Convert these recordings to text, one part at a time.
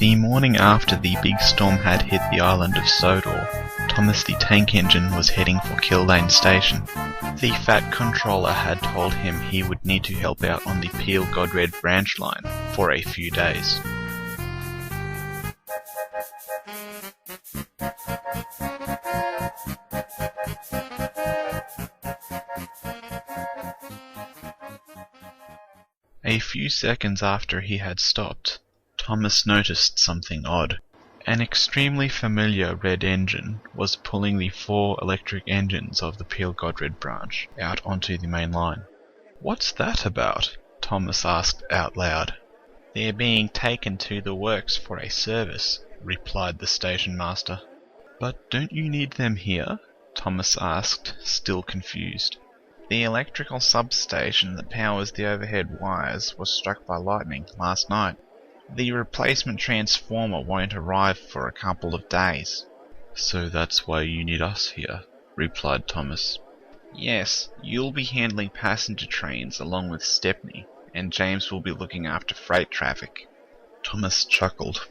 The morning after the big storm had hit the island of Sodor, Thomas the tank engine was heading for Kildane station. The Fat controller had told him he would need to help out on the Peel Godred branch line for a few days. A few seconds after he had stopped, Thomas noticed something odd. An extremely familiar red engine was pulling the 4 electric engines of the Peel Godred branch out onto the main line. "What's that about?" Thomas asked out loud. "They're being taken to the works for a service," replied the station master. "But don't you need them here?" Thomas asked, still confused. "The electrical substation that powers the overhead wires was struck by lightning last night. The replacement transformer won't arrive for a couple of days." "So that's why you need us here," replied Thomas. "Yes, you'll be handling passenger trains along with Stepney, and James will be looking after freight traffic." Thomas chuckled.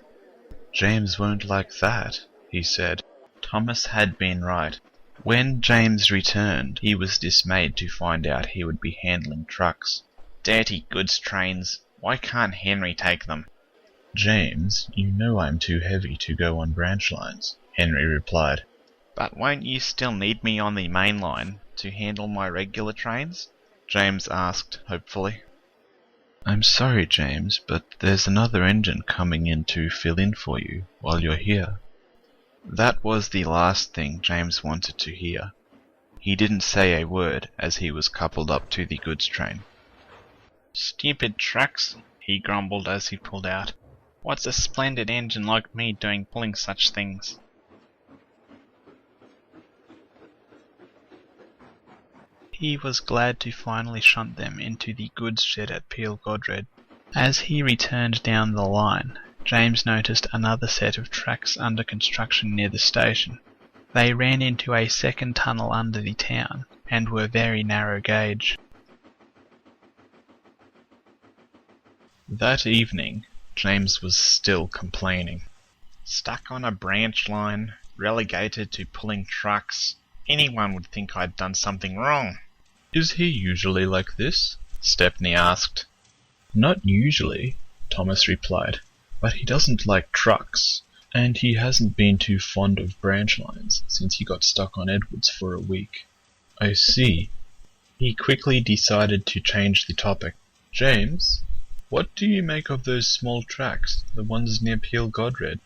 "James won't like that," he said. Thomas had been right. When James returned, he was dismayed to find out he would be handling trucks. "Dirty goods trains. Why can't Henry take them?" "James, you know I'm too heavy to go on branch lines," Henry replied. "But won't you still need me on the main line to handle my regular trains?" James asked hopefully. "I'm sorry, James, but there's another engine coming in to fill in for you while you're here." That was the last thing James wanted to hear. He didn't say a word as he was coupled up to the goods train. "Stupid trucks," he grumbled as he pulled out. "What's a splendid engine like me doing pulling such things?" He was glad to finally shunt them into the goods shed at Peel Godred. As he returned down the line, James noticed another set of tracks under construction near the station. They ran into a second tunnel under the town, and were very narrow gauge. That evening, James was still complaining. "Stuck on a branch line, relegated to pulling trucks. Anyone would think I'd done something wrong." "Is he usually like this?" Stepney asked. "Not usually," Thomas replied, "but he doesn't like trucks, and he hasn't been too fond of branch lines since he got stuck on Edwards for a week." "I see." He quickly decided to change the topic. "James, what do you make of those small tracks, the ones near Peel Godred?"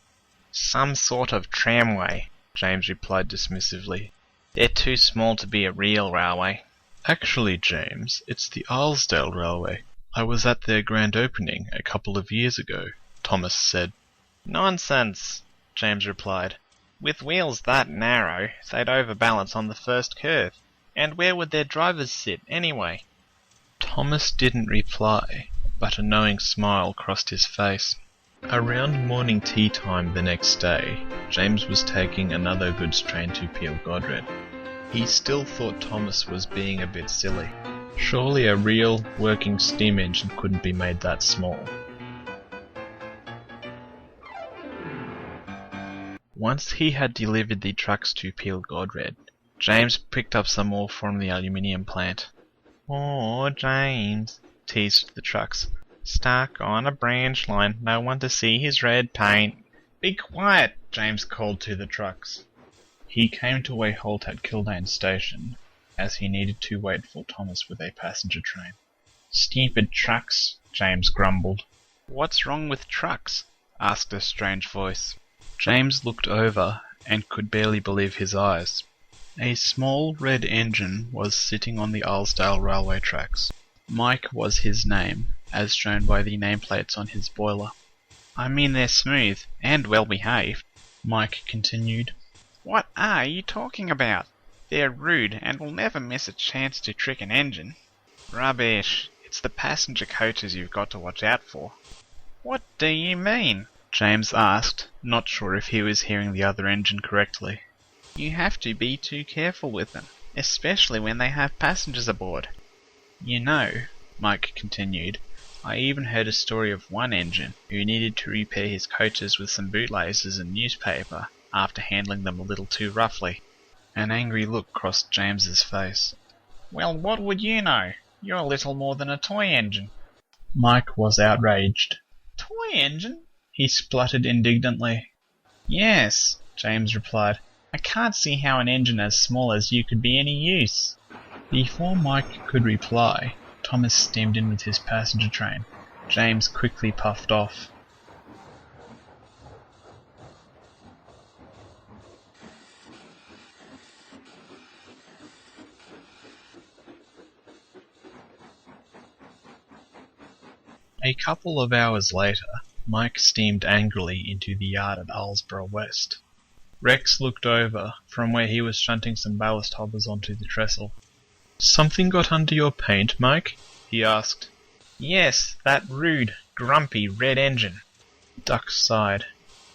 "Some sort of tramway," James replied dismissively. "They're too small to be a real railway." "Actually, James, it's the Arlesdale Railway. I was at their grand opening a couple of years ago," Thomas said. "Nonsense," James replied. "With wheels that narrow, they'd overbalance on the first curve. And where would their drivers sit, anyway?" Thomas didn't reply, but a knowing smile crossed his face. Around morning tea time the next day, James was taking another goods train to Peel Godred. He still thought Thomas was being a bit silly. Surely a real, working steam engine couldn't be made that small. Once he had delivered the trucks to Peel Godred, James picked up some more from the aluminium plant. "Oh, James," teased the trucks. "Stuck on a branch line, no one to see his red paint." "Be quiet," James called to the trucks. He came to a halt at Kildane station, as he needed to wait for Thomas with a passenger train. "Stupid trucks," James grumbled. "What's wrong with trucks?" asked a strange voice. James looked over and could barely believe his eyes. A small red engine was sitting on the Arlesdale railway tracks. Mike was his name, as shown by the nameplates on his boiler. "I mean they're smooth and well behaved," Mike continued. "What are you talking about? They're rude and will never miss a chance to trick an engine." "Rubbish. It's the passenger coaches you've got to watch out for." "What do you mean?" James asked, not sure if he was hearing the other engine correctly. "You have to be too careful with them, especially when they have passengers aboard. You know," Mike continued, I even heard a story of one engine who needed to repair his coaches with some bootlaces and newspaper after handling them a little too roughly. An angry look crossed James's face. Well, what would you know? You're little more than a toy engine. Mike was outraged. Toy engine? He spluttered indignantly. Yes, James replied. I can't see how an engine as small as you could be any use. Before Mike could reply, Thomas steamed in with his passenger train. James quickly puffed off. A couple of hours later, Mike steamed angrily into the yard at Alsborough West. Rex looked over from where he was shunting some ballast hoppers onto the trestle. "Something got under your paint, Mike?" he asked. Yes, that rude, grumpy red engine. Duck sighed.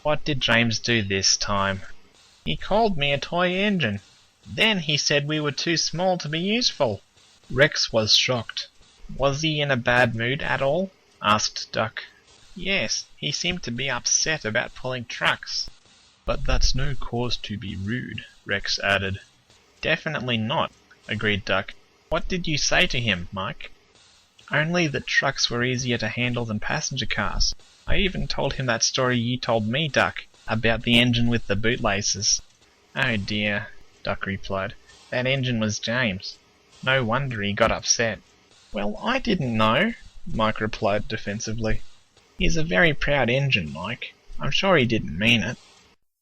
What did James do this time? He called me a toy engine. Then he said we were too small to be useful. Rex was shocked. Was he in a bad mood at all? Asked Duck. Yes, he seemed to be upset about pulling trucks. But that's no cause to be rude, Rex added. Definitely not, agreed Duck. What did you say to him, Mike? Only that trucks were easier to handle than passenger cars. I even told him that story you told me, Duck, about the engine with the bootlaces. Oh dear, Duck replied. That engine was James. No wonder he got upset. Well, I didn't know, Mike replied defensively. He's a very proud engine, Mike. I'm sure he didn't mean it.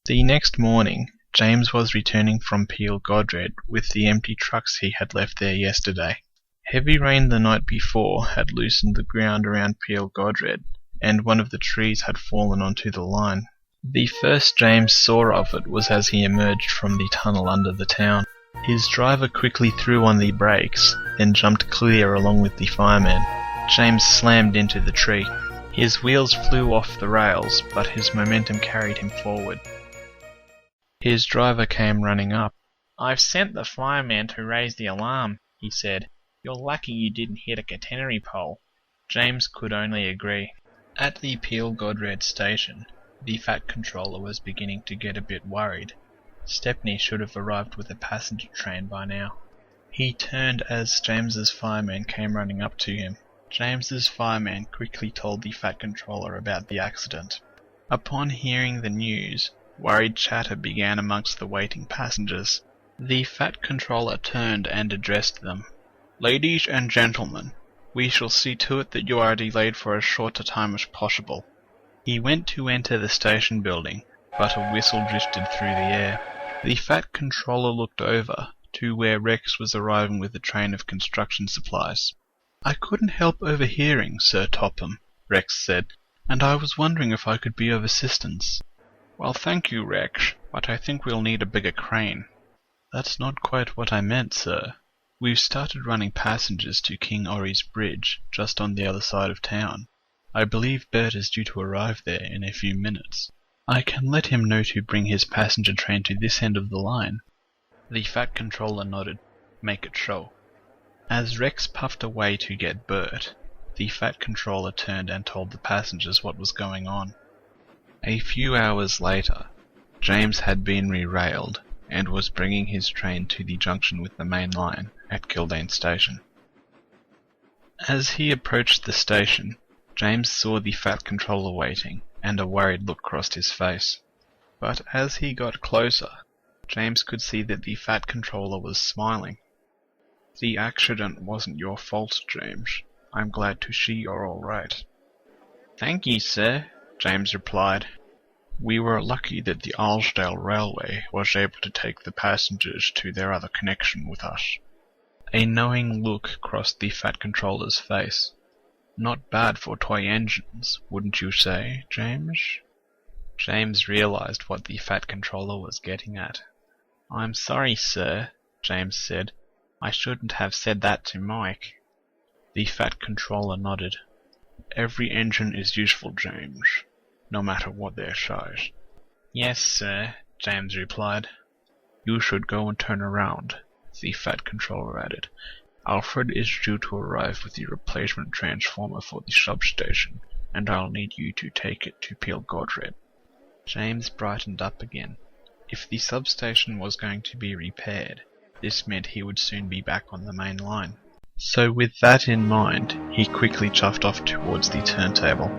The next morning, James was returning from Peel Godred with the empty trucks he had left there yesterday. Heavy rain the night before had loosened the ground around Peel Godred, and one of the trees had fallen onto the line. The first James saw of it was as he emerged from the tunnel under the town. His driver quickly threw on the brakes, then jumped clear along with the fireman. James slammed into the tree. His wheels flew off the rails, but his momentum carried him forward. His driver came running up. I've sent the fireman to raise the alarm, he said. You're lucky you didn't hit a catenary pole. James could only agree. At the Peel Godred station, the Fat Controller was beginning to get a bit worried. Stepney should have arrived with a passenger train by now. He turned as James's fireman came running up to him. James's fireman quickly told the Fat Controller about the accident. Upon hearing the news, worried chatter began amongst the waiting passengers. The Fat Controller turned and addressed them. "Ladies and gentlemen, we shall see to it that you are delayed for as short a time as possible." He went to enter the station building, but a whistle drifted through the air. The Fat Controller looked over to where Rex was arriving with a train of construction supplies. "I couldn't help overhearing, Sir Topham," Rex said, "and I was wondering if I could be of assistance." "Well, thank you, Rex, but I think we'll need a bigger crane." "That's not quite what I meant, sir. We've started running passengers to King Ori's Bridge, just on the other side of town. I believe Bert is due to arrive there in a few minutes. I can let him know to bring his passenger train to this end of the line." The Fat Controller nodded. "Make it show." As Rex puffed away to get Bert, the Fat Controller turned and told the passengers what was going on. A few hours later, James had been re-railed and was bringing his train to the junction with the main line at Kildane Station. As he approached the station, James saw the Fat Controller waiting, and a worried look crossed his face. But as he got closer, James could see that the Fat Controller was smiling. "The accident wasn't your fault, James. I'm glad to see you're all right." "Thank you, sir," James replied. "We were lucky that the Alsdale Railway was able to take the passengers to their other connection with us." A knowing look crossed the Fat Controller's face. "Not bad for toy engines, wouldn't you say, James?" James realized what the Fat Controller was getting at. "I'm sorry, sir," James said. "I shouldn't have said that to Mike." The Fat Controller nodded. "Every engine is useful, James, no matter what their size." "Yes, sir," James replied. "You should go and turn around," the Fat Controller added. Alfred is due to arrive with the replacement transformer for the substation, and I'll need you to take it to Peel Godred. James brightened up again. If the substation was going to be repaired, this meant he would soon be back on the main line. So with that in mind, he quickly chuffed off towards the turntable.